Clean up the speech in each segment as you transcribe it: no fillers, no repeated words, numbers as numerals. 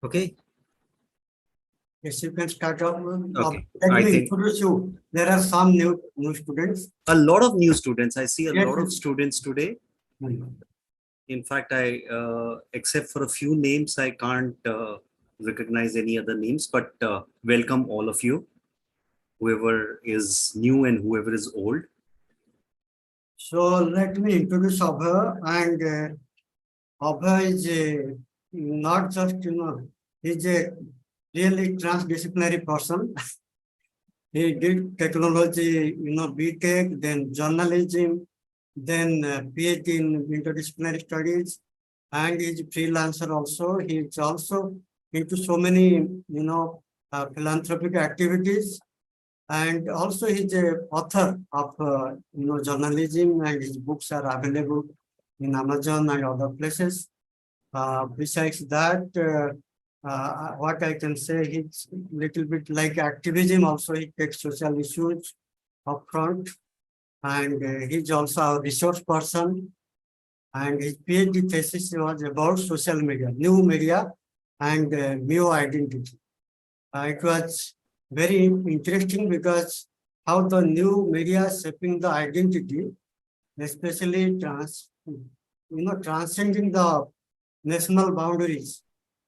Okay. Yes, you can start off. Okay. Let I me think introduce you. There are some new students. a lot of new students. I see a Yes, lot of yes. students today. Hmm. In fact, except for a few names, I can't recognize any other names. But welcome all of you, whoever is new and whoever is old. So let me introduce Abhay, and Abhay is not just he's a really transdisciplinary person. He did technology, BTech, then journalism, then PhD in interdisciplinary studies, and he's a freelancer also. He's also into so many, philanthropic activities, and also he's a author of, journalism, and his books are available in Amazon and other places. Besides that, what I can say, he's little bit like activism. Also, he takes social issues up front, and he's also a resource person. And his PhD thesis was about social media, new media, and new identity. It was very interesting because how the new media is shaping the identity, especially transcending the national boundaries.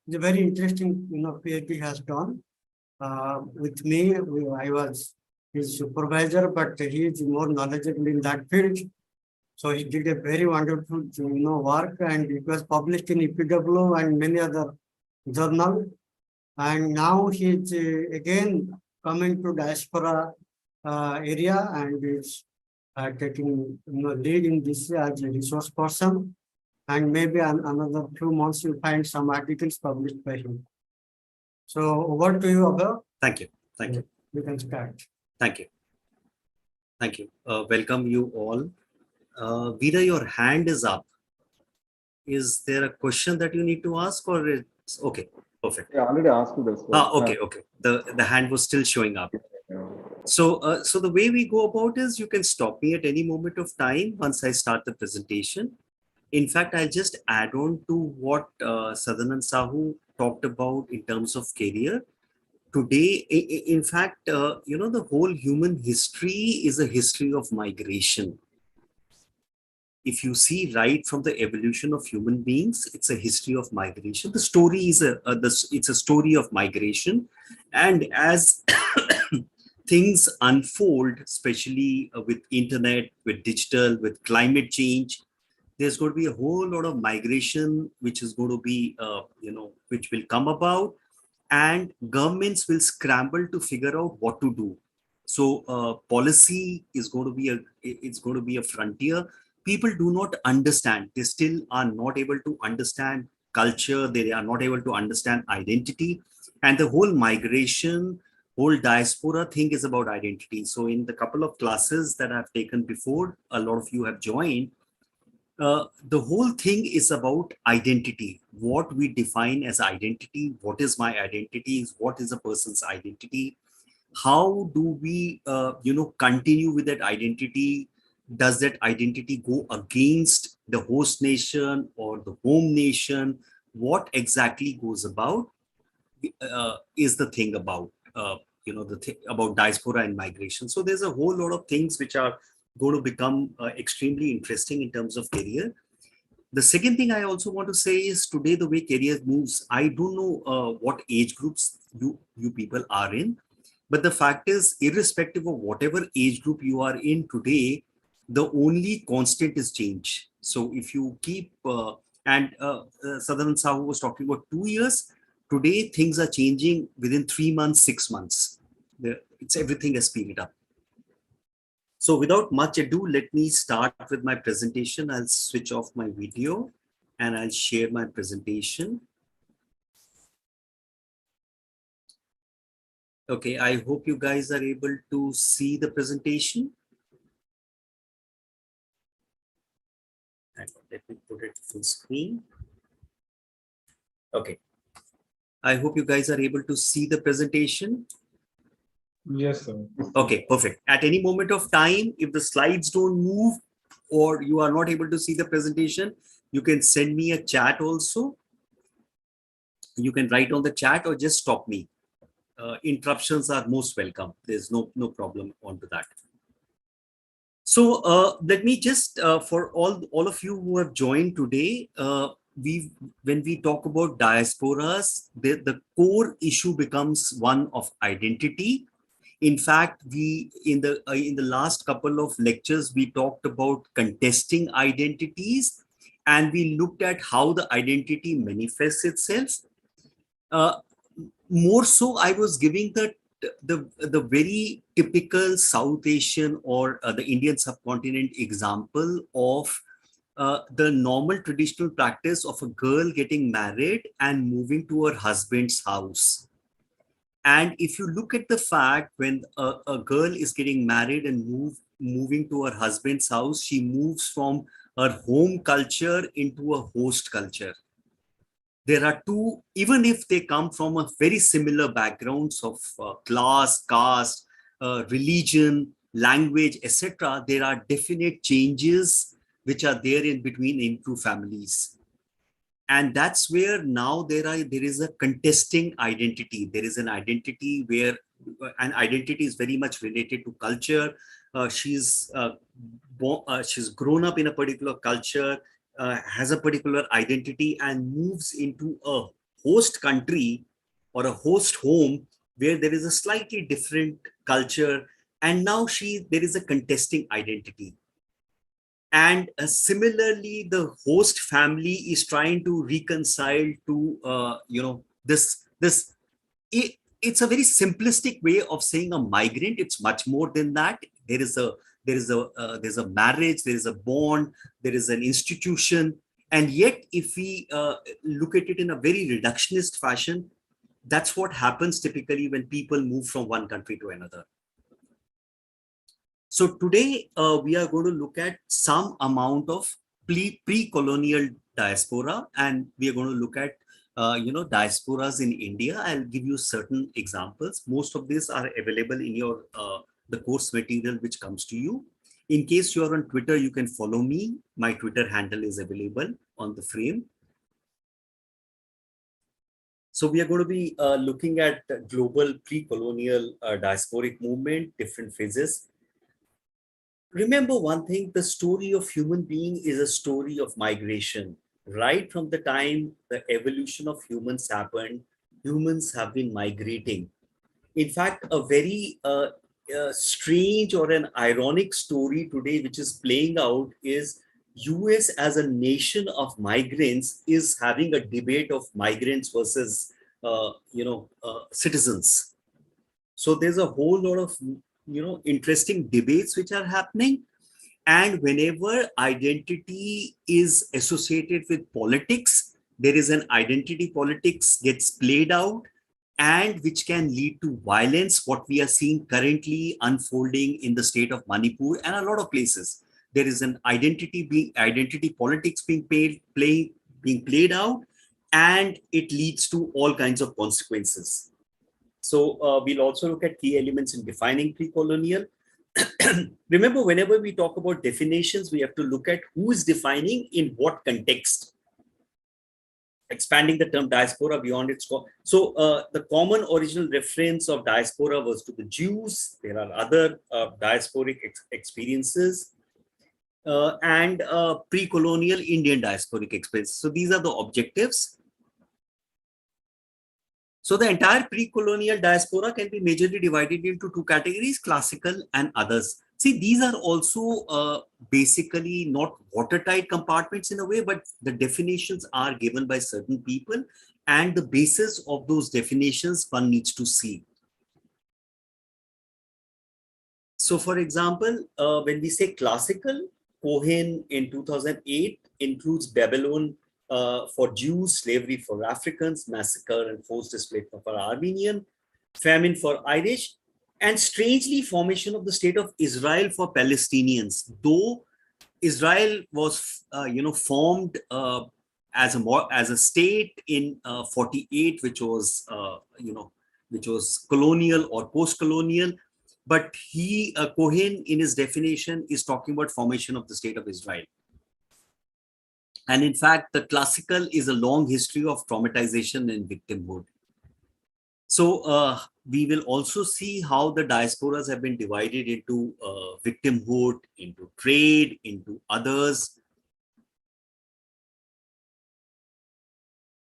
It's a very interesting, PhD has done. With me, I was his supervisor, but he is more knowledgeable in that field. So he did a very wonderful, work, and it was published in EPW and many other journal. And now he's again coming to diaspora area, and is taking lead in this as a resource person. And maybe another few months you'll find some articles published by him. So over to you, Abhay. Thank you. Thank you. You can start. Thank you. Thank you. Welcome you all. Vida, your hand is up. Is there a question that you need to ask, or it's okay? Perfect. Yeah, I already asked you this one. Okay. The hand was still showing up. Yeah. So the way we go about is you can stop me at any moment of time once I start the presentation. In fact, I'll just add on to what Sadanand Sahu talked about in terms of career. Today, in fact, the whole human history is a history of migration. If you see right from the evolution of human beings, it's a history of migration. The story is it's a story of migration, and as things unfold, especially with internet, with digital, with climate change, there's going to be a whole lot of migration, which is going to be, which will come about, and governments will scramble to figure out what to do. So policy is going to be a frontier. People do not understand. They still are not able to understand culture. They are not able to understand identity, and the whole migration, whole diaspora thing is about identity. So in the couple of classes that I've taken before, a lot of you have joined. The whole thing is about identity. What we define as identity, what is my identity, what is a person's identity, how do we continue with that identity? Does that identity go against the host nation or the home nation? What exactly goes about is the thing about about diaspora and migration. So there's a whole lot of things which are going to become extremely interesting in terms of career. The second thing I also want to say is today the way career moves, I don't know what age groups you people are in, but the fact is, irrespective of whatever age group you are in today, the only constant is change. So if you keep Sadanand Sahu was talking about 2 years. Today things are changing within 3 months, 6 months. It's everything has speeded up. So without much ado, let me start with my presentation. I'll switch off my video and I'll share my presentation. Okay, I hope you guys are able to see the presentation. Let me put it full screen. Okay. I hope you guys are able to see the presentation. Yes, sir. Okay, perfect. At any moment of time, if the slides don't move or you are not able to see the presentation, you can send me a chat also. You can write on the chat or just stop me. Interruptions are most welcome. There's no problem onto that. So let me just, for all of you who have joined today, when we talk about diasporas, the core issue becomes one of identity. In fact, we in the last couple of lectures we talked about contesting identities, and we looked at how the identity manifests itself. More so, I was giving the very typical South Asian or the Indian subcontinent example of the normal traditional practice of a girl getting married and moving to her husband's house. And if you look at the fact when a girl is getting married and moving to her husband's house, she moves from her home culture into a host culture. There are two, even if they come from a very similar backgrounds of class, caste, religion, language, etc., there are definite changes which are there in between in two families. And that's where now there is a contesting identity. There is an identity where an identity is very much related to culture. She's grown up in a particular culture, has a particular identity, and moves into a host country or a host home where there is a slightly different culture, and now there is a contesting identity. And similarly, the host family is trying to reconcile to it's a very simplistic way of saying a migrant. It's much more than that. There's a marriage, there is a bond, there is an institution, and yet if we look at it in a very reductionist fashion, that's what happens typically when people move from one country to another. So today we are going to look at some amount of pre-colonial diaspora, and we are going to look at diasporas in India. I'll give you certain examples. Most of these are available in your the course material which comes to you. In case you are on Twitter, you can follow me. My Twitter handle is available on the frame. So we are going to be looking at the global pre-colonial diasporic movement, different phases. Remember one thing, the story of human being is a story of migration. Right from the time the evolution of humans happened, humans have been migrating. In fact, a very strange or an ironic story today, which is playing out, is US as a nation of migrants is having a debate of migrants versus citizens. So there's a whole lot of interesting debates which are happening. And whenever identity is associated with politics, there is an identity politics gets played out, and which can lead to violence, what we are seeing currently unfolding in the state of Manipur and a lot of places. There is an identity politics being played out, and it leads to all kinds of consequences. So we'll also look at key elements in defining pre-colonial. Remember, whenever we talk about definitions, we have to look at who is defining in what context. Expanding the term diaspora beyond its core. So the common original reference of diaspora was to the Jews. There are other diasporic experiences and pre-colonial Indian diasporic experiences. So these are the objectives. So the entire pre-colonial diaspora can be majorly divided into two categories, classical and others. See, these are also basically not watertight compartments in a way, but the definitions are given by certain people, and the basis of those definitions one needs to see. So for example, when we say classical, Cohen in 2008 includes Babylon for Jews, slavery for Africans, massacre and forced displacement for Armenian, famine for Irish, and strangely formation of the state of Israel for Palestinians. Though Israel was formed as a state in 48, which was colonial or post-colonial, but Cohen in his definition is talking about formation of the state of Israel. And in fact, the classical is a long history of traumatization and victimhood. So we will also see how the diasporas have been divided into victimhood, into trade, into others.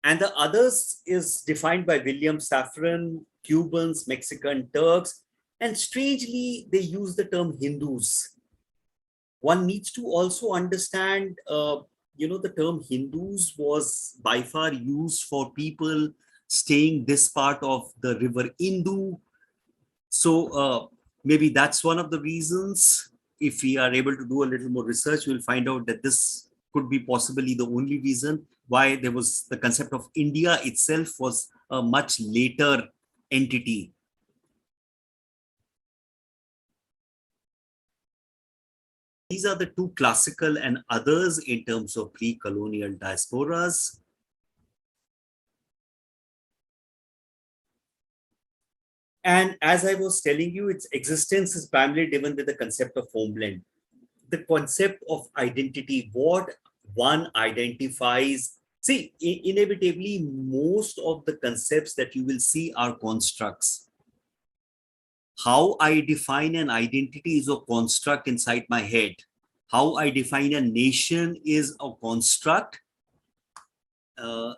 And the others is defined by William Safran, Cubans, Mexican, Turks, and strangely, they use the term Hindus. One needs to also understand, the term Hindus was by far used for people staying this part of the river Indus. So maybe that's one of the reasons. If we are able to do a little more research, we'll find out that this could be possibly the only reason why there was the concept of India itself was a much later entity. These are the two classical and others in terms of pre-colonial diasporas. And as I was telling you, its existence is primarily driven with the concept of homeland, the concept of identity, what one identifies. See, inevitably, most of the concepts that you will see are constructs. How I define an identity is a construct inside my head. How I define a nation is a construct. There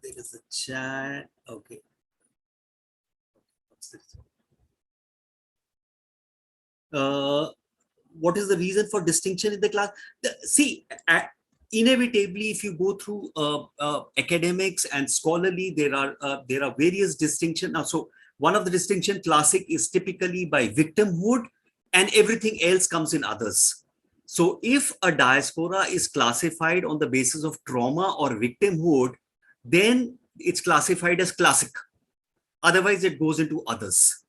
is a chat. Okay. What's this? What is the reason for distinction in the class? See, inevitably, if you go through academics and scholarly, there are various distinctions. Now, so one of the distinction classic is typically by victimhood, and everything else comes in others. So if a diaspora is classified on the basis of trauma or victimhood, then it's classified as classic. Otherwise, it goes into others.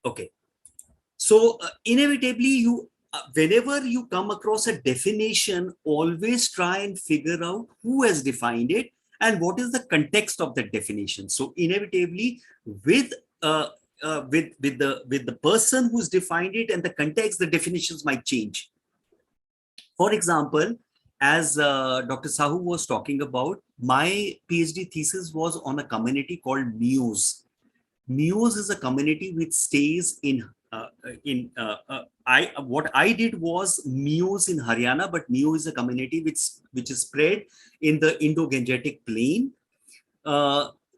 Okay. So inevitably, you whenever you come across a definition, always try and figure out who has defined it and what is the context of that definition. So inevitably, with the person who's defined it and the context, the definitions might change. For example, as Dr. Sahu was talking about, my PhD thesis was on a community called Muse. Muse is a community which stays what I did was Muse in Haryana, but Muse is a community which is spread in the Indo-Gangetic plain.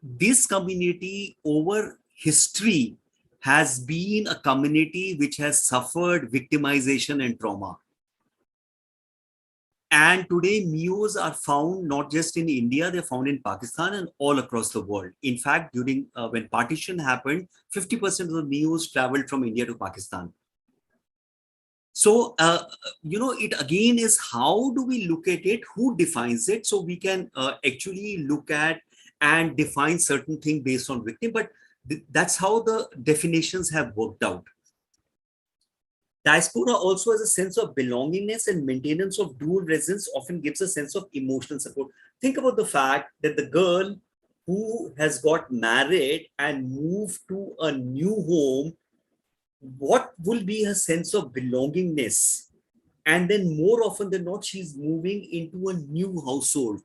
This community over history has been a community which has suffered victimization and trauma. And today, Meos are found not just in India, they're found in Pakistan and all across the world. In fact, during when partition happened, 50% of the Meos traveled from India to Pakistan. So, it again is how do we look at it, who defines it? So we can actually look at and define certain things based on victim, but that's how the definitions have worked out. Diaspora also has a sense of belongingness, and maintenance of dual residence often gives a sense of emotional support. Think about the fact that the girl who has got married and moved to a new home, what will be her sense of belongingness? And then more often than not, she's moving into a new household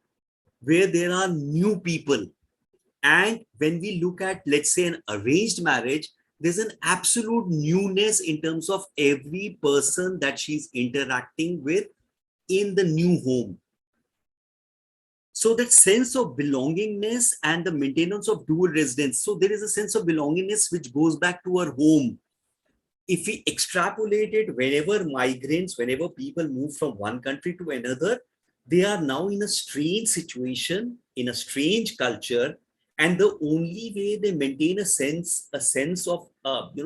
where there are new people. And when we look at, let's say, an arranged marriage, there's an absolute newness in terms of every person that she's interacting with in the new home. So that sense of belongingness and the maintenance of dual residence. So there is a sense of belongingness which goes back to her home. If we extrapolate it, whenever migrants, whenever people move from one country to another, they are now in a strange situation, in a strange culture. And the only way they maintain a sense of,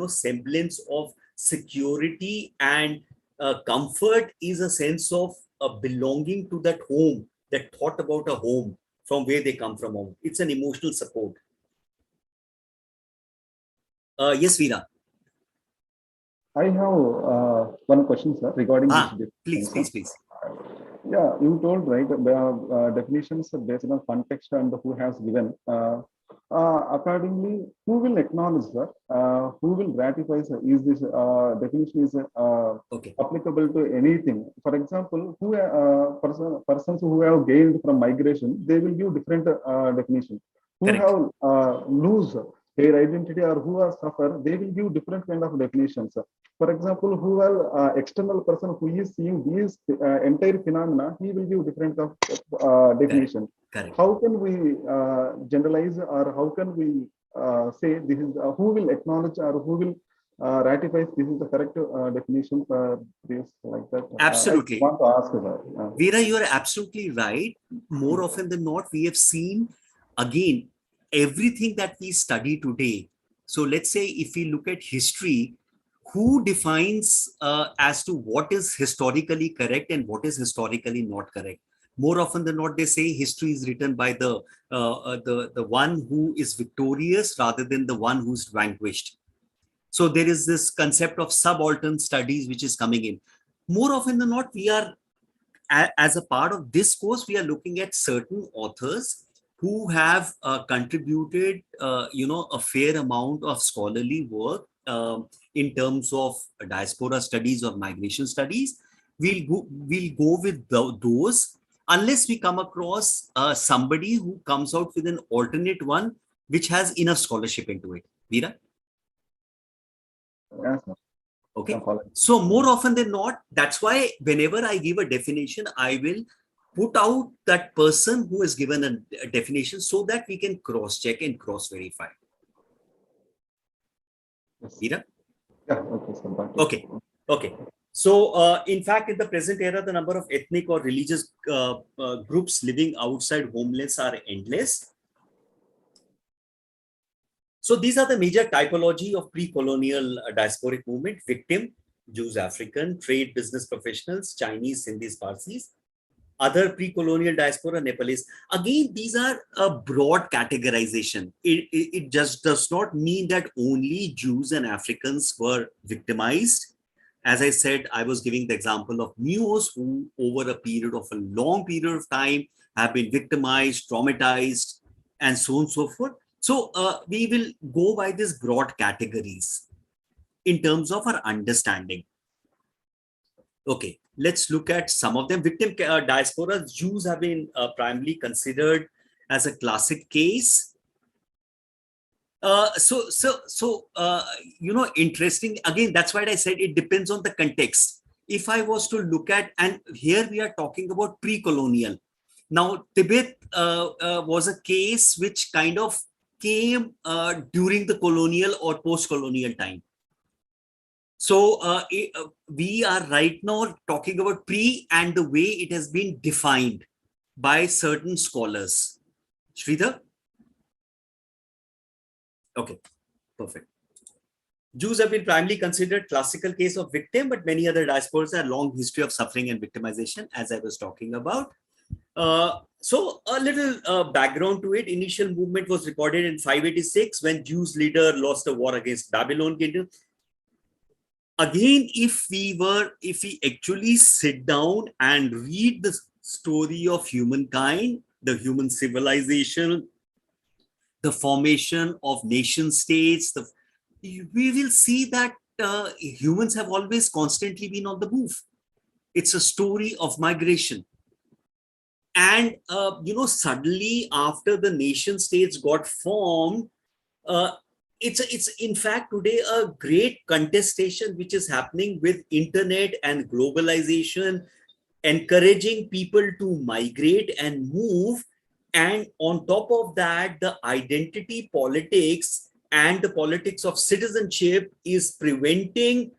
semblance of security and comfort is a sense of belonging to that home, that thought about a home from where they come from. Home. It's an emotional support. Yes, Veera. I have one question, sir, regarding this. Please. Yeah, you told, right, the definitions are based on context and who has given. Accordingly, who will acknowledge that? Who will ratify, sir? Is this definition is Okay. applicable to anything. For example, persons who have gained from migration, they will give different definition. Who Correct. have lose their identity or who have suffered, they will give different kind of definitions. For example, who are external person who is seeing these entire phenomena, he will give different of definition. Correct. How can we generalize, or how can we say this is who will acknowledge or who will ratifies this is the correct definition for this, like that? Absolutely. I want to ask about. Veera, you are absolutely right. More often than not, we have seen, again, everything that we study today. So let's say if we look at history, who defines as to what is historically correct and what is historically not correct? More often than not, they say history is written by the one who is victorious rather than the one who's vanquished. So there is this concept of subaltern studies which is coming in. More often than not, we are, as a part of this course, we are looking at certain authors who have contributed, a fair amount of scholarly work in terms of diaspora studies or migration studies. We'll go with those unless we come across somebody who comes out with an alternate one which has enough scholarship into it. Veera? Yes, sir. Okay. So more often than not, that's why whenever I give a definition, I will put out that person who has given a definition so that we can cross-check and cross-verify. Yes. Veera? Yeah, okay, sir. Okay. Okay. So, in fact, in the present era, the number of ethnic or religious groups living outside homelands are endless. So these are the major typology of pre-colonial diasporic movement: victim, Jews, African, trade, business professionals, Chinese, Sindhis, Parsis, other pre-colonial diaspora, Nepalese. Again, these are a broad categorization. It just does not mean that only Jews and Africans were victimized. As I said, I was giving the example of Neos who over a long period of time have been victimized, traumatized, and so on and so forth. So we will go by these broad categories in terms of our understanding. Okay, let's look at some of them. Victim diaspora, Jews have been primarily considered as a classic case. Interesting. Again, that's why I said it depends on the context. If I was to look at, and here we are talking about pre-colonial. Now, Tibet was a case which kind of came during the colonial or post-colonial time. So we are right now talking about pre and the way it has been defined by certain scholars. Sridhar? Okay, perfect. Jews have been primarily considered classical case of victim, but many other diasporas have a long history of suffering and victimization, as I was talking about. So a little background to it. Initial movement was recorded in 586 when Jews leader lost a war against Babylon kingdom. Again, if we actually sit down and read the story of humankind, the human civilization, the formation of nation states, we will see that humans have always constantly been on the move. It's a story of migration. And, suddenly after the nation states got formed, it's in fact today a great contestation which is happening with internet and globalization, encouraging people to migrate and move. And on top of that, the identity politics and the politics of citizenship is preventing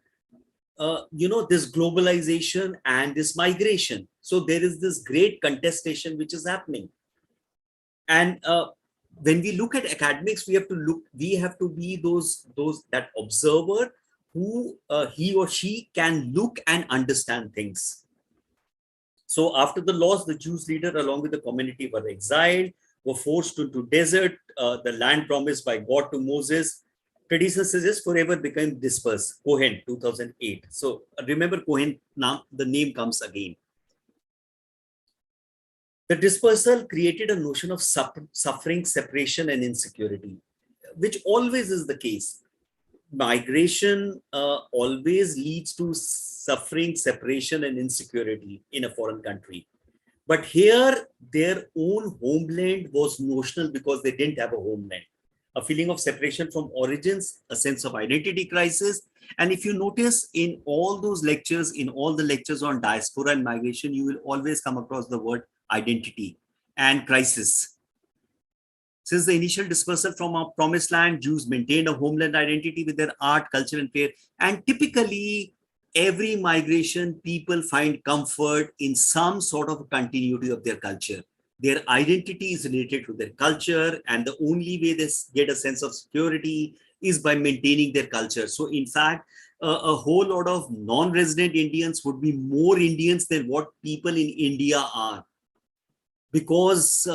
this globalization and this migration. So there is this great contestation which is happening. And when we look at academics, we have to be those that observer who he or she can look and understand things. So after the loss, the Jews leader along with the community were exiled, were forced into desert, the land promised by God to Moses. Tradition suggests forever became dispersed. Cohen, 2008. So remember Cohen, now the name comes again. The dispersal created a notion of suffering, separation, and insecurity, which always is the case. migration always leads to suffering, separation, and insecurity in a foreign country. But here, their own homeland was notional because they didn't have a homeland. A feeling of separation from origins, a sense of identity crisis. And if you notice in all those lectures, in all the lectures on diaspora and migration, you will always come across the word identity and crisis. Since the initial dispersal from our promised land, Jews maintained a homeland identity with their art, culture, and prayer. And typically, every migration, people find comfort in some sort of continuity of their culture. Their identity is related to their culture, and the only way they get a sense of security is by maintaining their culture. So, in fact, a whole lot of non-resident Indians would be more Indians than what people in India are, because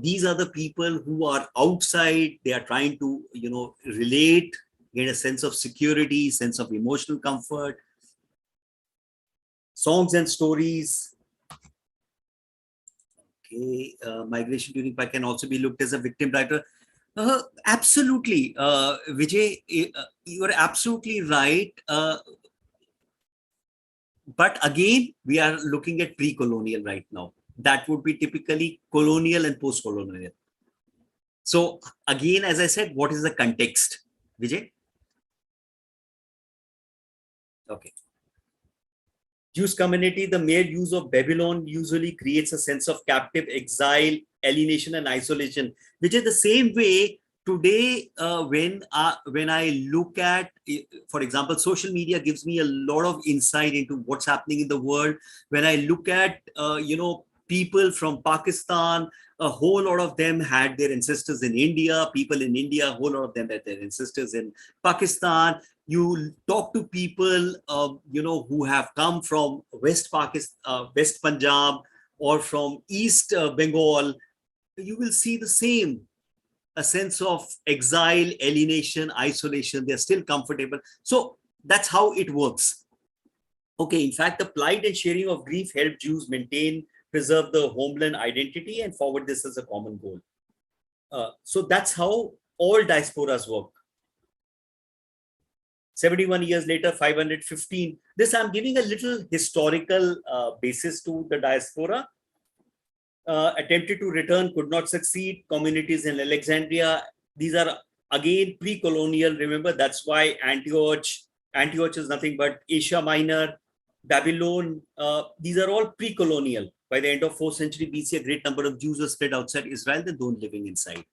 these are the people who are outside. They are trying to relate, get a sense of security, sense of emotional comfort. Songs and stories. Okay, migration during PAC can also be looked as a victim writer. Absolutely, Vijay, you are absolutely right. But again, we are looking at pre-colonial right now. That would be typically colonial and post-colonial. So again, as I said, what is the context, Vijay? Okay. Jewish community, the mere use of Babylon usually creates a sense of captive exile, alienation, and isolation, which is the same way today when I look at, for example, social media gives me a lot of insight into what's happening in the world. When I look at, people from Pakistan, a whole lot of them had their ancestors in India, people in India, a whole lot of them had their ancestors in Pakistan. You talk to people, who have come from West Pakistan, West Punjab, or from East Bengal, you will see the same, a sense of exile, alienation, isolation. They're still comfortable. So that's how it works. Okay, in fact, the plight and sharing of grief helped Jews maintain, preserve the homeland identity and forward this as a common goal. So that's how all diasporas work. 71 years later, 515. This I'm giving a little historical basis to the diaspora. Attempted to return, could not succeed. Communities in Alexandria. These are again pre-colonial. Remember, that's why Antioch is nothing but Asia Minor, Babylon. These are all pre-colonial. By the end of 4th century BC, a great number of Jews were spread outside Israel, they don't living inside.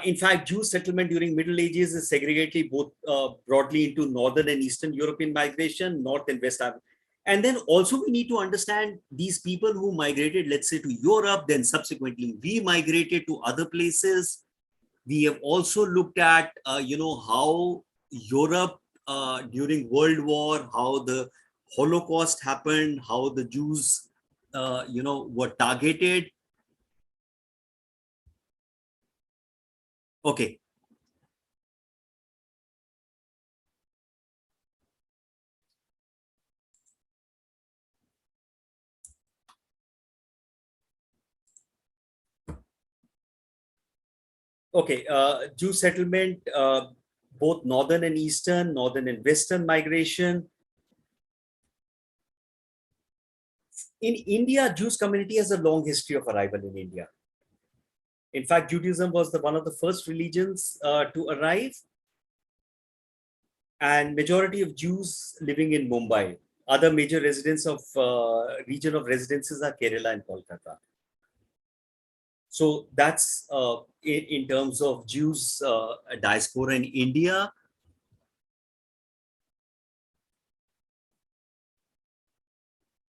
In fact, Jew settlement during Middle Ages is segregated both broadly into Northern and Eastern European migration, North and West Africa. And then also we need to understand these people who migrated, let's say, to Europe, then subsequently we migrated to other places. We have also looked at, how Europe during World War, how the Holocaust happened, how the Jews, were targeted. Okay. Okay, Jew settlement, both Northern and Eastern, Northern and Western migration. In India, Jewish community has a long history of arrival in India. In fact, Judaism was one of the first religions to arrive, and majority of Jews living in Mumbai. Other major residents of region of residences are Kerala and Kolkata. So that's in terms of Jews diaspora in India.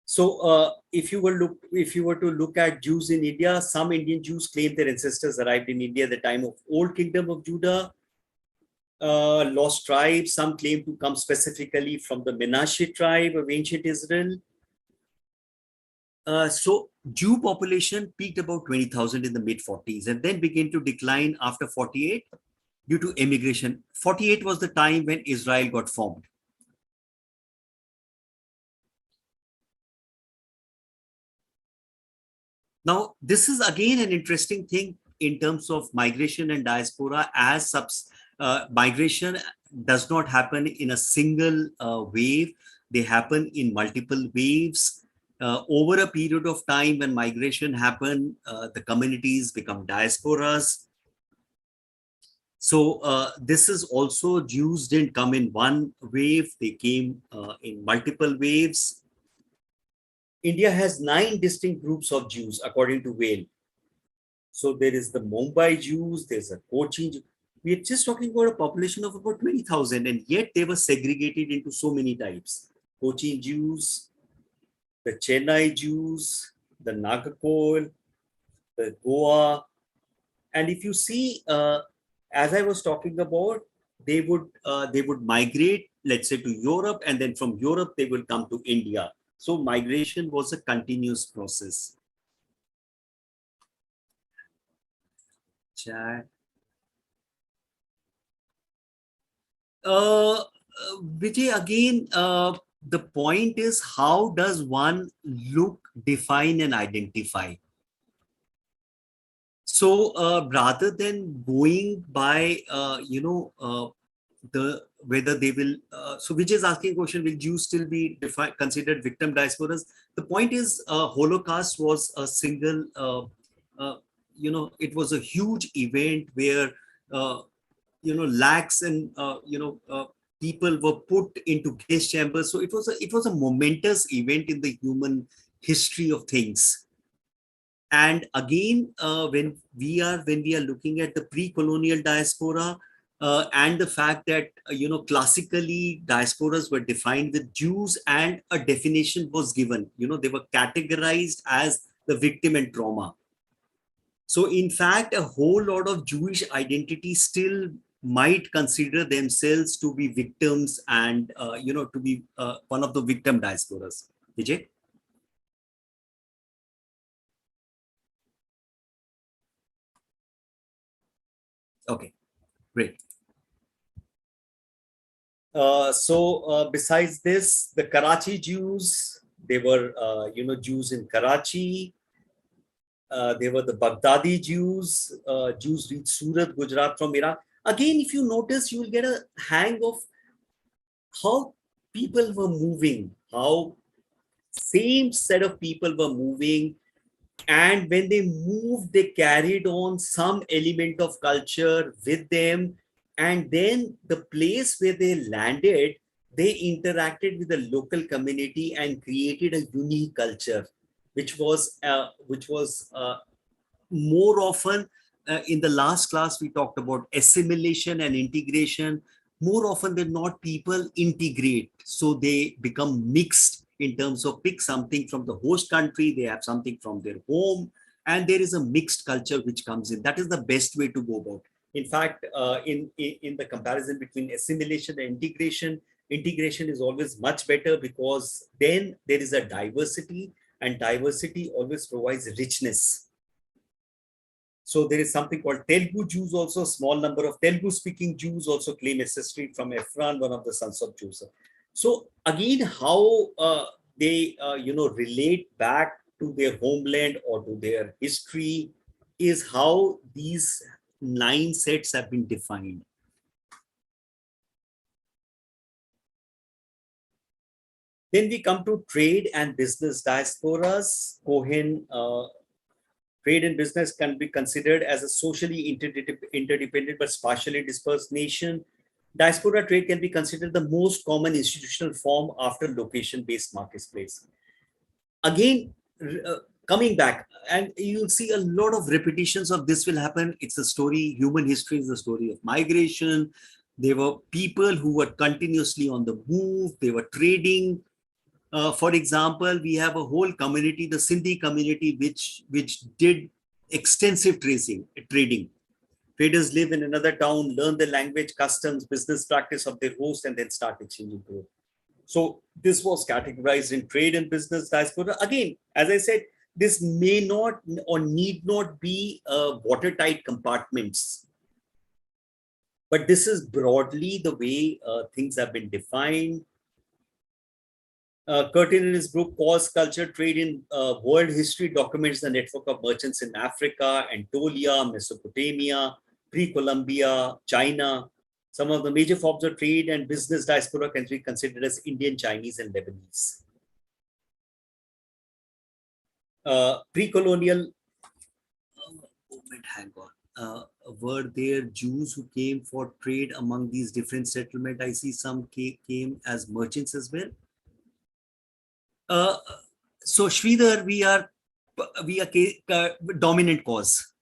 So if you were to look at Jews in India, some Indian Jews claim their ancestors arrived in India at the time of Old Kingdom of Judah. Lost tribes, some claim to come specifically from the Menashe tribe of ancient Israel. So Jew population peaked about 20,000 in the mid-40s and then began to decline after 48 due to immigration. 48 was the time when Israel got formed. Now, this is again an interesting thing. in terms of migration and diaspora, as migration does not happen in a single wave. They happen in multiple waves. Over a period of time, when migration happen, the communities become diasporas. So this is also, Jews didn't come in one wave, they came in multiple waves. India has 9 distinct groups of Jews according to Whale. So there is the Mumbai Jews, there's a Cochin Jew. We're just talking about a population of about 20,000, and yet they were segregated into so many types. Cochin Jews, the Chennai Jews, the Nagakol, the Goa. And if you see, as I was talking about, they would migrate, let's say, to Europe, and then from Europe they will come to India. So migration was a continuous process. Chat. Vijay, again, the point is, how does one look, define, and identify? So rather than going by, whether they will, so Vijay is asking a question, will Jews still be considered victim diasporas? The point is, Holocaust was a single, it was a huge event where, lakhs and, people were put into gas chambers. So it was a momentous event in the human history of things. And again, when we are looking at the pre-colonial diaspora, and the fact that classically diasporas were defined with Jews, and a definition was given, they were categorized as the victim and trauma. So in fact, a whole lot of Jewish identity still might consider themselves to be victims, and to be one of the victim diasporas. Vijay? Okay, great. So besides this, the Karachi Jews, they were Jews in Karachi. They were the Baghdadi Jews. Jews reached Surat, Gujarat from Iraq. Again, if you notice, you will get a hang of how people were moving, how same set of people were moving. And when they moved, they carried on some element of culture with them. And then the place where they landed, they interacted with the local community and created a unique culture, which was more often, in the last class, we talked about assimilation and integration. More often than not, people integrate. So they become mixed in terms of pick something from the host country, they have something from their home, and there is a mixed culture which comes in. That is the best way to go about. In fact, in the comparison between assimilation and integration is always much better, because then there is a diversity, and diversity always provides richness. So there is something called Telugu Jews also. Small number of Telugu speaking Jews also claim ancestry from Ephron, one of the sons of Joseph. So again, how they relate back to their homeland or to their history is how these 9 sets have been defined. Then we come to trade and business diasporas. Cohen, trade and business can be considered as a socially interdependent but spatially dispersed nation. Diaspora trade can be considered the most common institutional form after location-based marketplace. Again, coming back, and you'll see a lot of repetitions of this will happen. It's a story, human history is the story of migration. There were people who were continuously on the move, they were trading. For example, we have a whole community, the Sindhi community, which did extensive trading. Traders live in another town, learn the language, customs, business practice of their host, and then start exchanging goods. So this was categorized in trade and business diaspora. Again, as I said, this may not or need not be watertight compartments, but this is broadly the way things have been defined. Curtin and his group Cause Culture Trade in World History documents the network of merchants in Africa, Anatolia, Mesopotamia, pre-Columbia, China. Some of the major forms of trade and business diaspora can be considered as Indian, Chinese, and Lebanese. Pre-colonial, hang on. Were there Jews who came for trade among these different settlements? I see some came as merchants as well. So Sridhar, we are dominant cause.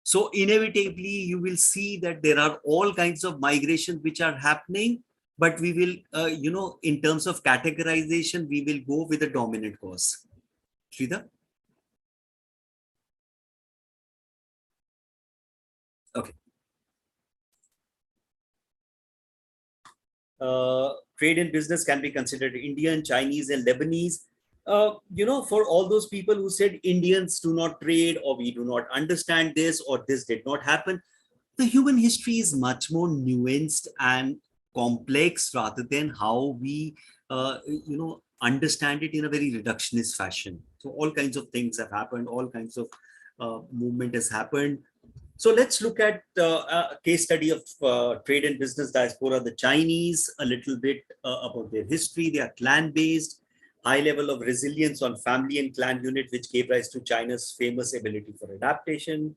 So inevitably, you will see that there are all kinds of migration which are happening, but we will, in terms of categorization, we will go with the dominant cause. Sridhar? Okay. Trade and business can be considered Indian, Chinese, and Lebanese. For all those people who said Indians do not trade, or we do not understand this, or this did not happen, the human history is much more nuanced and complex rather than how we, understand it in a very reductionist fashion. So all kinds of things have happened, all kinds of movement has happened. So let's look at a case study of trade and business diaspora. The Chinese, a little bit about their history. They are clan-based, high level of resilience on family and clan unit, which gave rise to China's famous ability for adaptation.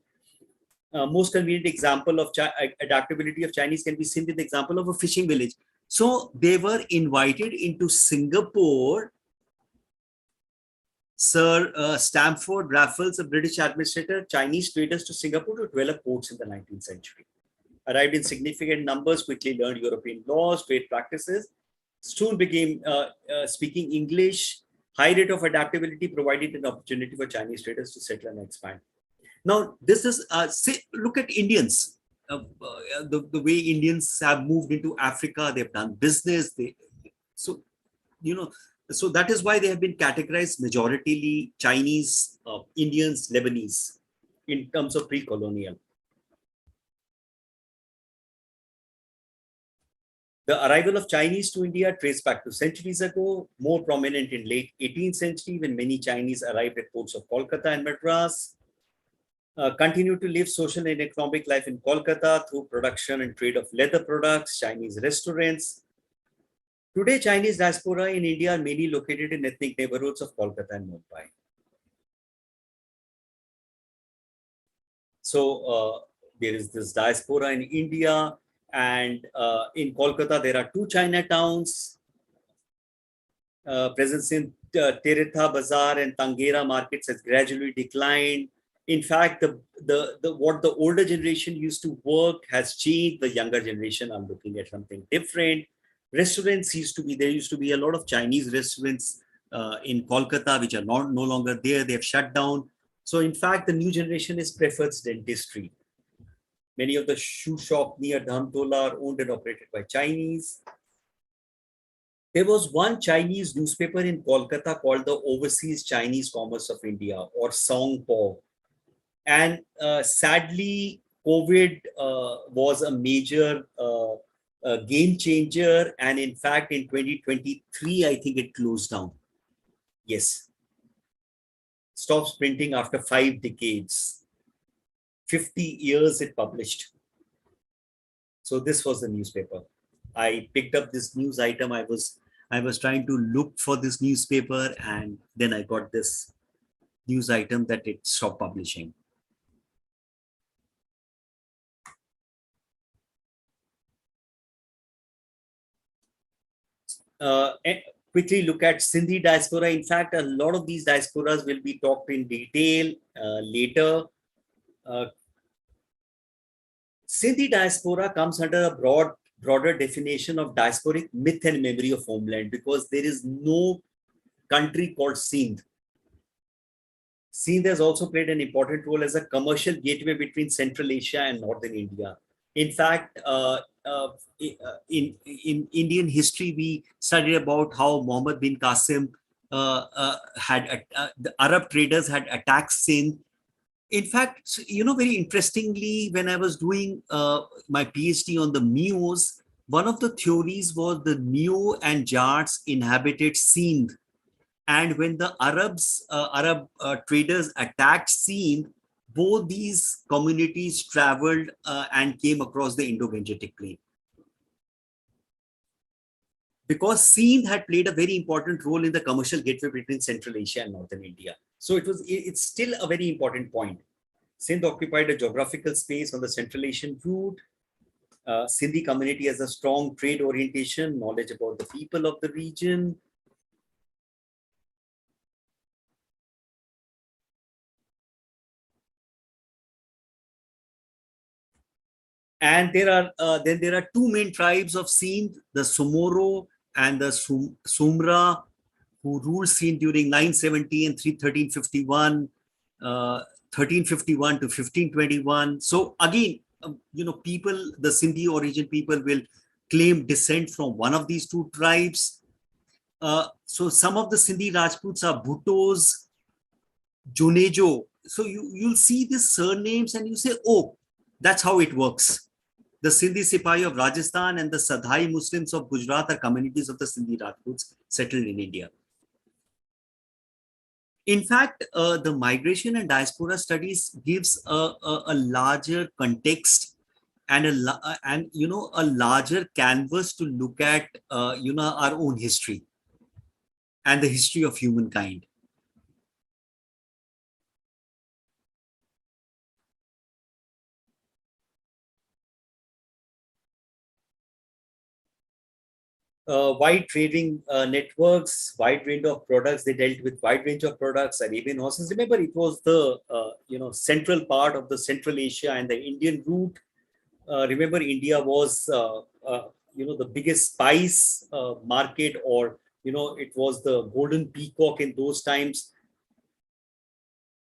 Most convenient example of adaptability of Chinese can be seen with the example of a fishing village. So they were invited into Singapore. Sir Stamford Raffles, a British administrator, Chinese traders to Singapore to develop ports in the 19th century. Arrived in significant numbers, quickly learned European laws, trade practices, soon became speaking English. High rate of adaptability provided an opportunity for Chinese traders to settle and expand. Now, this is, look at Indians. The way Indians have moved into Africa, they've done business. So that is why they have been categorized majoritarily Chinese, Indians, Lebanese in terms of pre-colonial. The arrival of Chinese to India traced back to centuries ago, more prominent in late 18th century when many Chinese arrived at ports of Kolkata and Madras. Continued to live social and economic life in Kolkata through production and trade of leather products, Chinese restaurants. Today, Chinese diaspora in India are mainly located in ethnic neighborhoods of Kolkata and Mumbai. So there is this diaspora in India, and in Kolkata, there are two Chinatowns. Presence in Tiritha Bazaar and Tangera markets has gradually declined. In fact, what the older generation used to work has changed. The younger generation are looking at something different. Restaurants there used to be a lot of Chinese restaurants in Kolkata, which are no longer there. They have shut down. So in fact, the new generation is prefers dentistry. Many of the shoe shop near Dhamtola are owned and operated by Chinese. There was one Chinese newspaper in Kolkata called the Overseas Chinese Commerce of India, or Songpo. And sadly, COVID was a major game changer. And in fact, in 2023, I think it closed down. Yes. Stops printing after 5 decades. 50 years it published. So this was the newspaper. I picked up this news item. I was trying to look for this newspaper, and then I got this news item that it stopped publishing. Quickly look at Sindhi diaspora. In fact, a lot of these diasporas will be talked in detail later. Sindhi diaspora comes under a broader definition of diasporic myth and memory of homeland, because there is no country called Sindh. Sindh has also played an important role as a commercial gateway between Central Asia and Northern India. In fact, in Indian history, we studied about how Muhammad bin Qasim the Arab traders had attacked Sindh. In fact, very interestingly, when I was doing my PhD on the Meos, one of the theories was the Neo and Jats inhabited Sindh. And when the Arab traders attacked Sindh, both these communities traveled and came across the Indo-Gangetic plain. Because Sindh had played a very important role in the commercial gateway between Central Asia and Northern India. So it's still a very important point. Sindh occupied a geographical space on the Central Asian route. Sindhi community has a strong trade orientation, knowledge about the people of the region. And there are two main tribes of Sindh, the Sumoro and the Sumra, who ruled Sindh during 970 and 1351, 1351 to 1521. So again, people, the Sindhi origin people will claim descent from one of these two tribes. So some of the Sindhi Rajputs are Bhuttos, Junejo. So you'll see these surnames and you say, oh, that's how it works. The Sindhi Sipahi of Rajasthan and the Sadhai Muslims of Gujarat are communities of the Sindhi Rajputs settled in India. In fact, the migration and diaspora studies gives a larger context and a larger canvas to look at our own history and the history of humankind. Wide trading networks, wide range of products. They dealt with wide range of products. Arabian horses. Remember, it was the central part of the Central Asia and the Indian route. Remember, India was the biggest spice market, or it was the golden peacock in those times.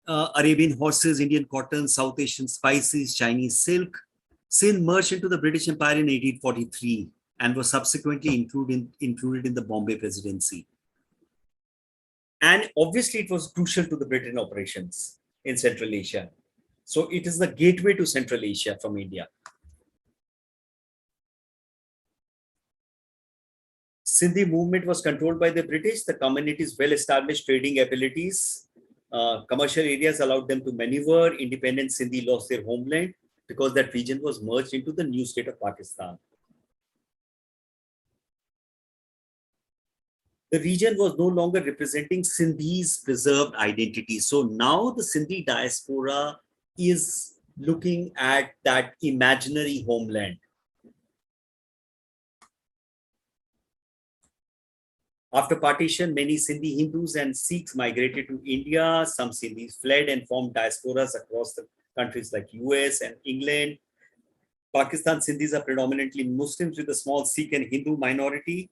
Arabian horses, Indian cotton, South Asian spices, Chinese silk. Sindh merged into the British Empire in 1843. And was subsequently included in the Bombay Presidency. And obviously, it was crucial to the Britain operations in Central Asia. So it is the gateway to Central Asia from India. Sindhi movement was controlled by the British. The community's well-established trading abilities, commercial areas allowed them to maneuver. Independent Sindhi lost their homeland because that region was merged into the new state of Pakistan. The region was no longer representing Sindhi's preserved identity. So now the Sindhi diaspora is looking at that imaginary homeland. After partition, many Sindhi Hindus and Sikhs migrated to India. Some Sindhis fled and formed diasporas across the countries like US and England. Pakistan Sindhis are predominantly Muslims with a small Sikh and Hindu minority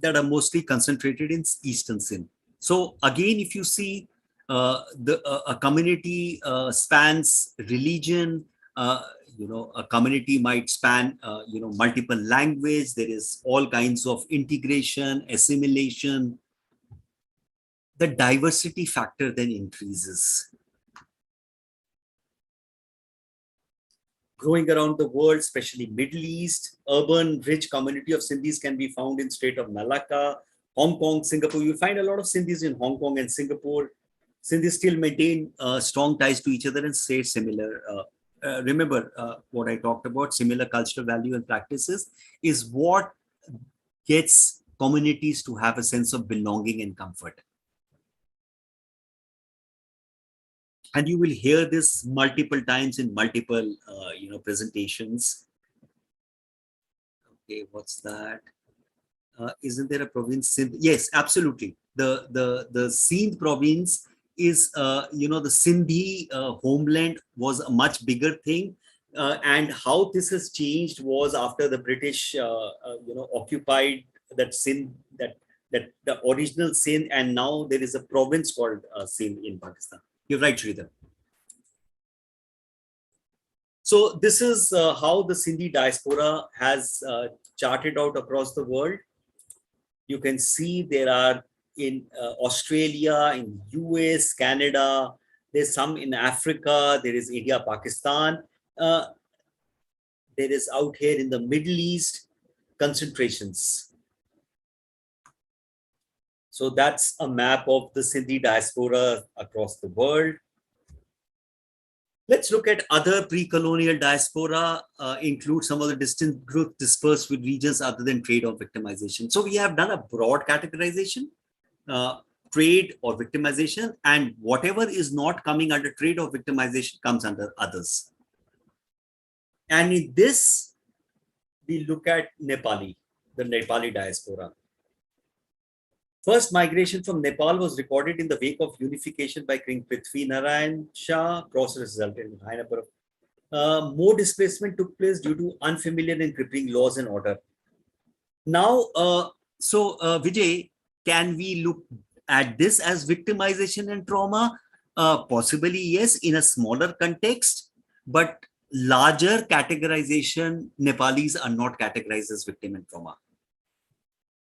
that are mostly concentrated in Eastern Sindh. So again, if you see a community spans religion, a community might span, multiple language. There is all kinds of integration, assimilation. The diversity factor then increases. Growing around the world, especially Middle East, urban, rich community of Sindhis can be found in state of Malacca, Hong Kong, Singapore. You find a lot of Sindhis in Hong Kong and Singapore. Sindhis still maintain strong ties to each other and stay similar. Remember what I talked about, similar cultural value and practices is what gets communities to have a sense of belonging and comfort. And you will hear this multiple times in multiple, presentations. Okay, what's that? Isn't there a province? Yes, absolutely. The Sindh province is, the Sindhi homeland was a much bigger thing. And how this has changed was after the British, occupied that Sindh, that the original Sindh, and now there is a province called Sindh in Pakistan. You're right, Sridhar. So this is how the Sindhi diaspora has charted out across the world. You can see there are in Australia, in US, Canada, there's some in Africa, there is India, Pakistan. there is out here in the Middle East concentrations. So that's a map of the Sindhi diaspora across the world. Let's look at other pre-colonial diaspora, include some of the distant groups dispersed with regions other than trade or victimization. So we have done a broad categorization, trade or victimization, and whatever is not coming under trade or victimization comes under others. And in this, we look at Nepali, the Nepali diaspora. First migration from Nepal was recorded in the wake of unification by King Prithvi Narayan Shah. Process resulted in high number of more displacement took place due to unfamiliar and crippling laws and order. Now, Vijay, can we look at this as victimization and trauma? Possibly yes, in a smaller context, but larger categorization, Nepalis are not categorized as victim and trauma.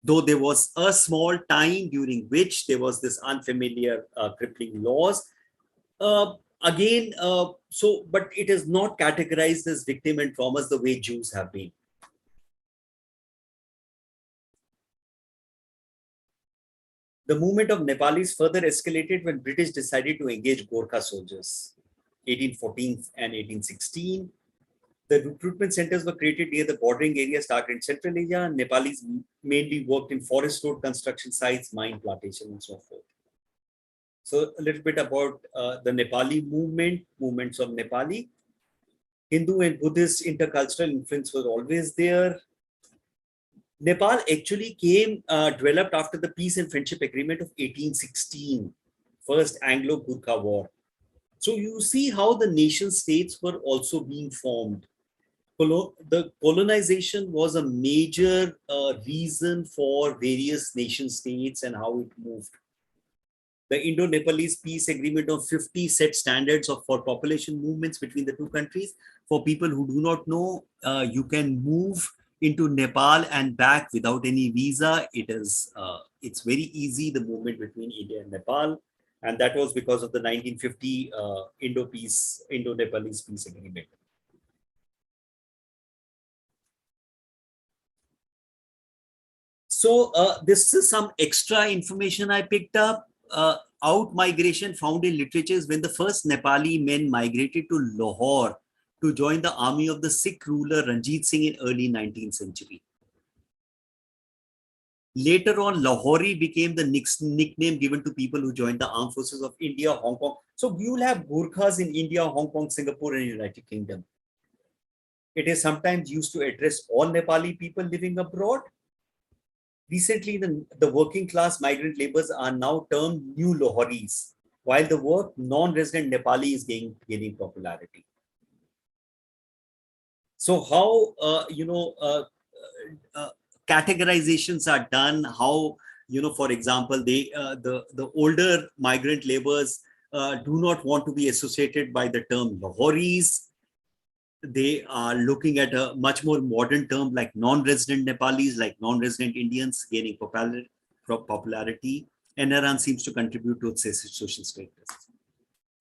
Though there was a small time during which there was this unfamiliar crippling laws. But it is not categorized as victim and traumas the way Jews have been. The movement of Nepalis further escalated when British decided to engage Gorkha soldiers, 1814 and 1816. The recruitment centers were created near the bordering areas targeted in Central Asia. Nepalis mainly worked in forest road construction sites, mine plantation, and so forth. So a little bit about the Nepali movements of Nepali. Hindu and Buddhist intercultural influence was always there. Nepal actually developed after the Peace and Friendship Agreement of 1816, First Anglo-Gurkha War. So you see how the nation states were also being formed. The colonization was a major reason for various nation states and how it moved. The Indo-Nepalese peace agreement of 50 set standards for population movements between the two countries. For people who do not know, you can move into Nepal and back without any visa. It's very easy, the movement between India and Nepal. And that was because of the 1950 Indo-Nepalese peace agreement. So this is some extra information I picked up. Out migration found in literature is when the first Nepali men migrated to Lahore to join the army of the Sikh ruler Ranjit Singh in early 19th century. Later on, Lahori became the nickname given to people who joined the armed forces of India, Hong Kong. So you will have Gurkhas in India, Hong Kong, Singapore, and United Kingdom. It is sometimes used to address all Nepali people living abroad. Recently, the working class migrant laborers are now termed new Lahoris, while the word non-resident Nepali is gaining popularity. So how, categorizations are done, how, for example, the older migrant laborers do not want to be associated by the term Lahoris. They are looking at a much more modern term like non-resident Nepalis, like non-resident Indians gaining popularity. And Iran seems to contribute to its social status.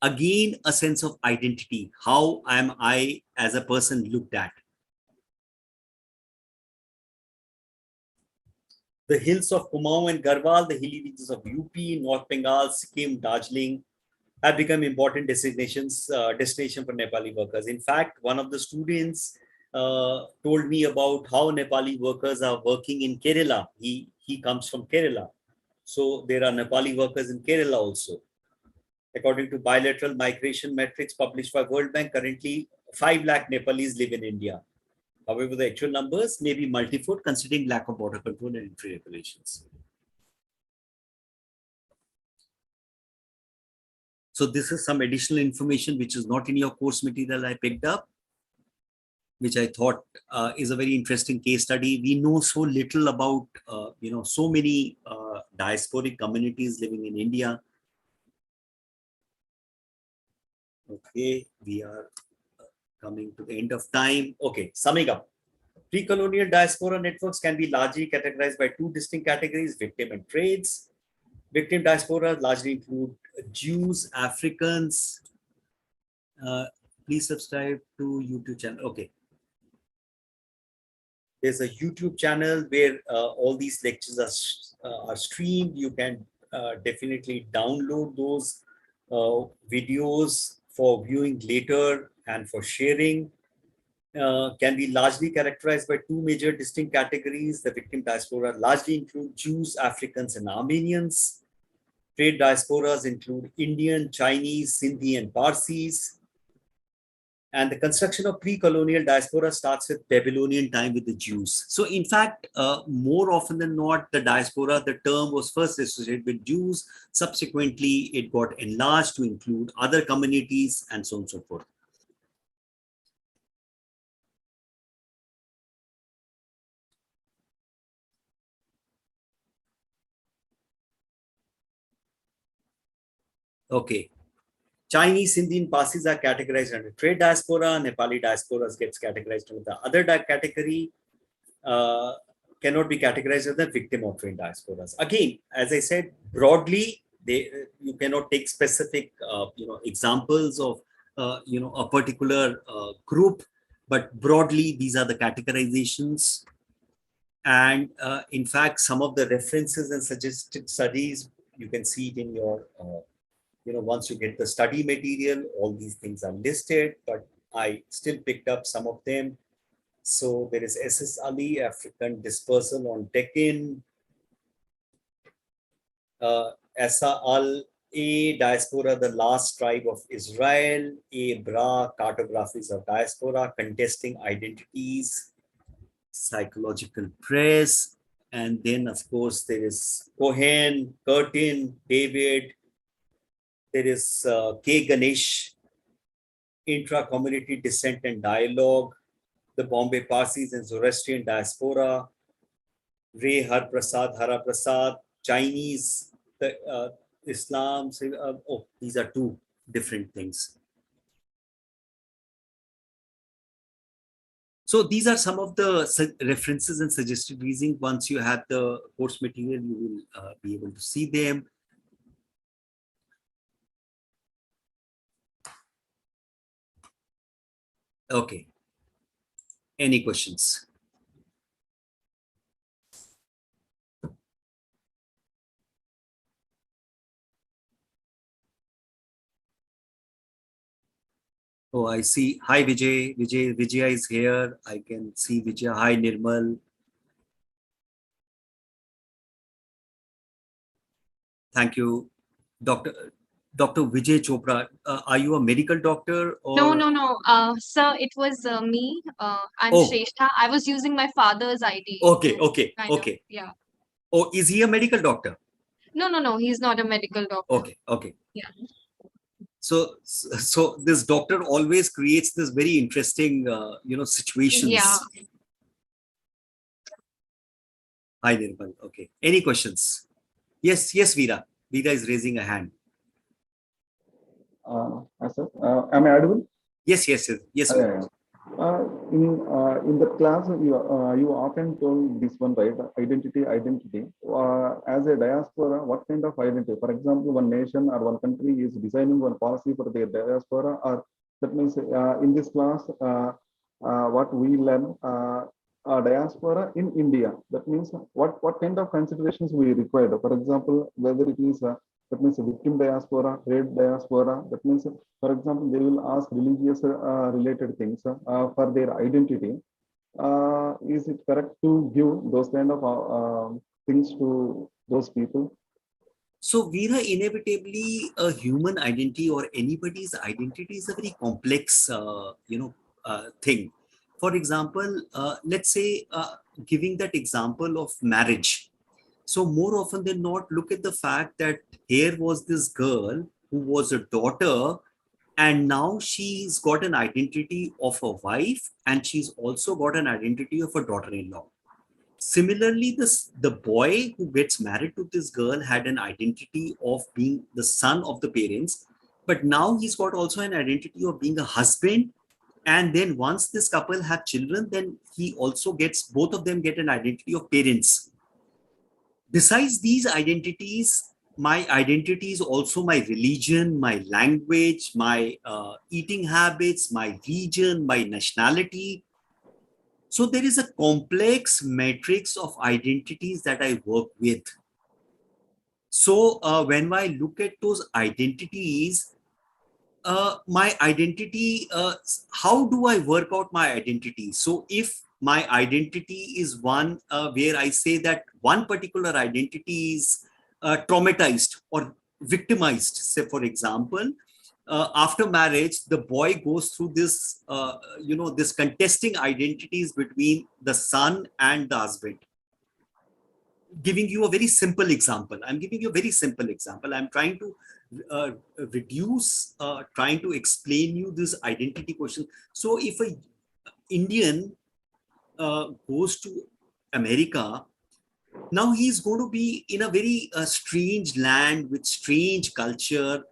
Again, a sense of identity. How am I as a person looked at? The hills of Kumaon and Garhwal, the hilly regions of UP, North Bengal, Sikkim, Darjeeling, have become important destination for Nepali workers. In fact, one of the students told me about how Nepali workers are working in Kerala. He comes from Kerala. So there are Nepali workers in Kerala also. According to bilateral migration metrics published by World Bank, currently 5 lakh Nepalis live in India. However, the actual numbers may be multifold considering lack of border control and entry regulations. So this is some additional information which is not in your course material I picked up, which I thought is a very interesting case study. We know so little about, so many diasporic communities living in India. Okay, we are coming to the end of time. Okay, summing up. Pre-colonial diaspora networks can be largely categorized by 2 distinct categories, victim and trades. Victim diaspora largely include Jews, Africans. Please subscribe to YouTube channel. Okay. There's a YouTube channel where all these lectures are streamed. You can definitely download those videos for viewing later and for sharing. Can be largely characterized by two major distinct categories. The victim diaspora largely include Jews, Africans, and Armenians. Trade diasporas include Indian, Chinese, Sindhi, and Parsis. And the construction of pre-colonial diaspora starts with Babylonian time with the Jews. So in fact, more often than not, the diaspora, the term was first associated with Jews. Subsequently, it got enlarged to include other communities and so on and so forth. Okay. Chinese, Indian Parsis are categorized under trade diaspora. Nepali diasporas gets categorized under the other category. Cannot be categorized as the victim of trade diasporas. Again, as I said, broadly, you cannot take specific examples of a particular group, but broadly these are the categorizations. And in fact, some of the references and suggested studies, you can see it in your once you get the study material, all these things are listed, but I still picked up some of them. So there is SS Ali, African dispersal on Deccan. Essa Al, A, Diaspora, the last tribe of Israel. A, Bra, cartographies of diaspora, contesting identities, psychological press. And then, of course, there is Cohen, Curtin, David. There is K. Ganesh, intra-community dissent and dialogue, the Bombay Parsis and Zoroastrian diaspora, Ray Har Prasad, Chinese, Islam. These are two different things. So these are some of the references and suggested reading. Once you have the course material, you will be able to see them. Okay. Any questions? Oh, I see. Hi, Vijay. Vijaya is here. I can see Vijaya. Hi, Nirmal. Thank you, Dr. Vijay Chopra. Are you a medical doctor or? No. Sir, it was me. I'm Oh. Shrestha. I was using my father's ID. Okay, so okay, kind of, okay. yeah. Oh, is he a medical doctor? No. He's not a medical doctor. Okay. Yeah. So this doctor always creates this very interesting, situations. Yeah. Hi, Nirmal. Okay. Any questions? Yes, Veera. Veera is raising a hand. Sir, am I audible? Yes. Veera. In the class, you often told this one, right? Identity. As a diaspora, what kind of identity? For example, one nation or one country is designing one policy for their diaspora, or that means in this class, what we learn, diaspora in India. That means what kind of considerations we require. For example, whether it is that means a victim diaspora, trade diaspora. That means, for example, they will ask religious related things for their identity. Is it correct to give those kind of things to those people? So, Veera, inevitably, a human identity or anybody's identity is a very complex, thing. For example, let's say, giving that example of marriage. So more often than not, look at the fact that here was this girl who was a daughter, and now she's got an identity of a wife, and she's also got an identity of a daughter-in-law. Similarly, the boy who gets married to this girl had an identity of being the son of the parents, but now he's got also an identity of being a husband. And then once this couple have children, then he also gets, both of them get an identity of parents. Besides these identities, my identity is also my religion, my language, my eating habits, my region, my nationality. So there is a complex matrix of identities that I work with. So when I look at those identities, my identity, how do I work out my identity? So if my identity is one where I say that one particular identity is traumatized or victimized, say for example, after marriage, the boy goes through this, this contesting identities between the son and the husband. Giving you a very simple example. I'm giving you a very simple example. I'm trying to trying to explain you this identity question. So if a Indian goes to America, now he's going to be in a very strange land with strange culture.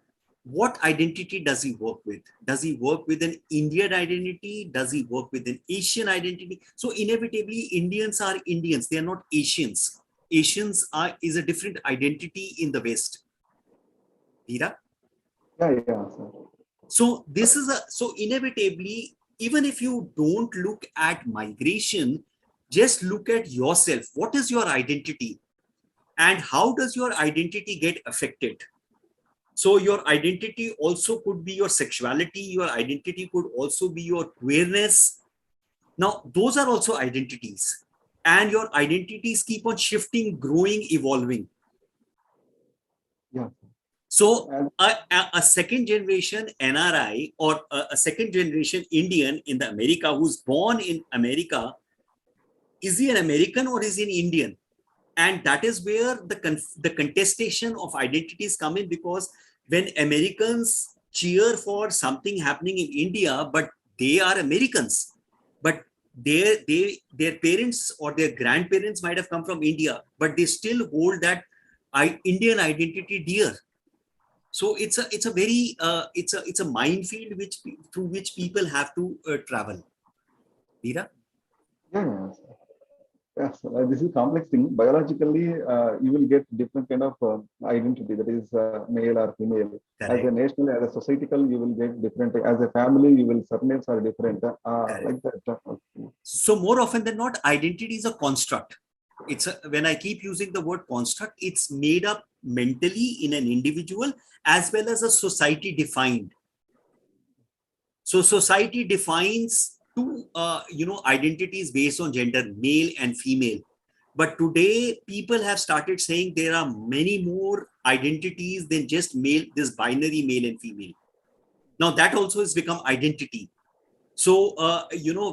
What identity does he work with? Does he work with an Indian identity? Does he work with an Asian identity? So inevitably, Indians are Indians. They are not Asians. Asians is a different identity in the West. Veera? Yeah, sir. So this is so inevitably, even if you don't look at migration, just look at yourself. What is your identity? And how does your identity get affected? So your identity also could be your sexuality. Your identity could also be your queerness. Now, those are also identities. And your identities keep on shifting, growing, evolving. Yeah. So a second generation NRI or a second generation Indian in the America who's born in America, is he an American or is he an Indian? And that is where the contestation of identities come in, because when Americans cheer for something happening in India, but they are Americans, but their parents or their grandparents might have come from India, but they still hold that Indian identity dear. So it's a very it's a minefield through which people have to travel. Veera? Yeah. Yes, this is a complex thing. Biologically, you will get different kind of identity, that is male or female. Correct. As a national, as a societal, you will get different. As a family, you will surnames are different. Like that. So more often than not, identity is a construct. When I keep using the word construct, it's made up mentally in an individual as well as a society defined. So society defines two identities based on gender, male and female. But today people have started saying there are many more identities than just male, this binary male and female. Now that also has become identity. So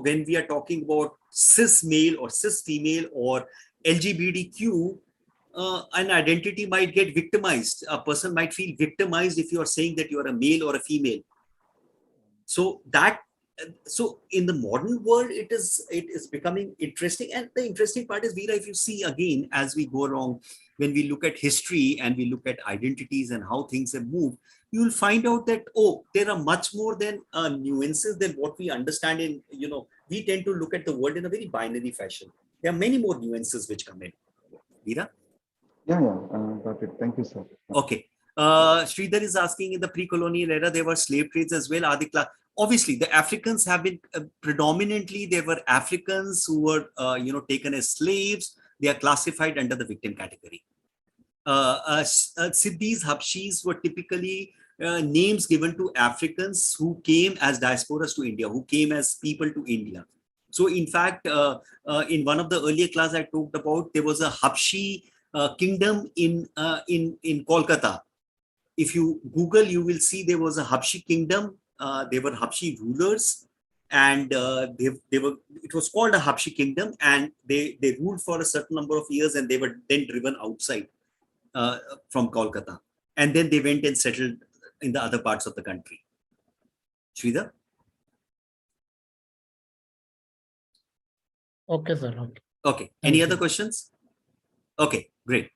when we are talking about cis male or cis female or LGBTQ, an identity might get victimized. A person might feel victimized if you are saying that you are a male or a female. So in the modern world, it is becoming interesting. And the interesting part is, Veera, if you see again, as we go along, when we look at history and we look at identities and how things have moved, you will find out that, there are much more than nuances than what we understand in, we tend to look at the world in a very binary fashion. There are many more nuances which come in. Veera? Yeah, got it. Thank you, sir. Okay. Sridhar is asking, in the pre-colonial era, there were slave trades as well. Are the obviously the Africans have been predominantly, there were Africans who were, taken as slaves. They are classified under the victim category. Siddhis, Habshis were typically names given to Africans who came as diasporas to India, who came as people to India. So in fact, in one of the earlier class I talked about, there was a Habshi kingdom in Kolkata. If you Google, you will see there was a Habshi kingdom. They were Habshi rulers, and it was called a Habshi kingdom, and they ruled for a certain number of years, and they were then driven outside from Kolkata, and then they went and settled in the other parts of the country. Sridhar? Okay, sir. Okay. Any other questions? Okay, great.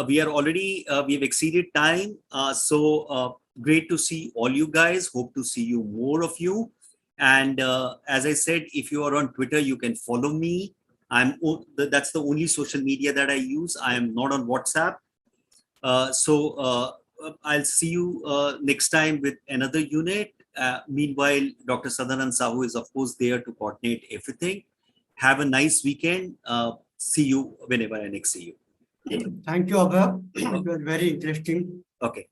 We are already, we've exceeded time. So great to see all you guys. Hope to see you, more of you. And as I said, if you are on Twitter, you can follow me. That's the only social media that I use. I am not on WhatsApp. So I'll see you next time with another unit. Meanwhile, Dr. Sadanand Sahu is, of course, there to coordinate everything. Have a nice weekend. See you whenever I next see you. Thank you, Abhay. It was very interesting. Okay.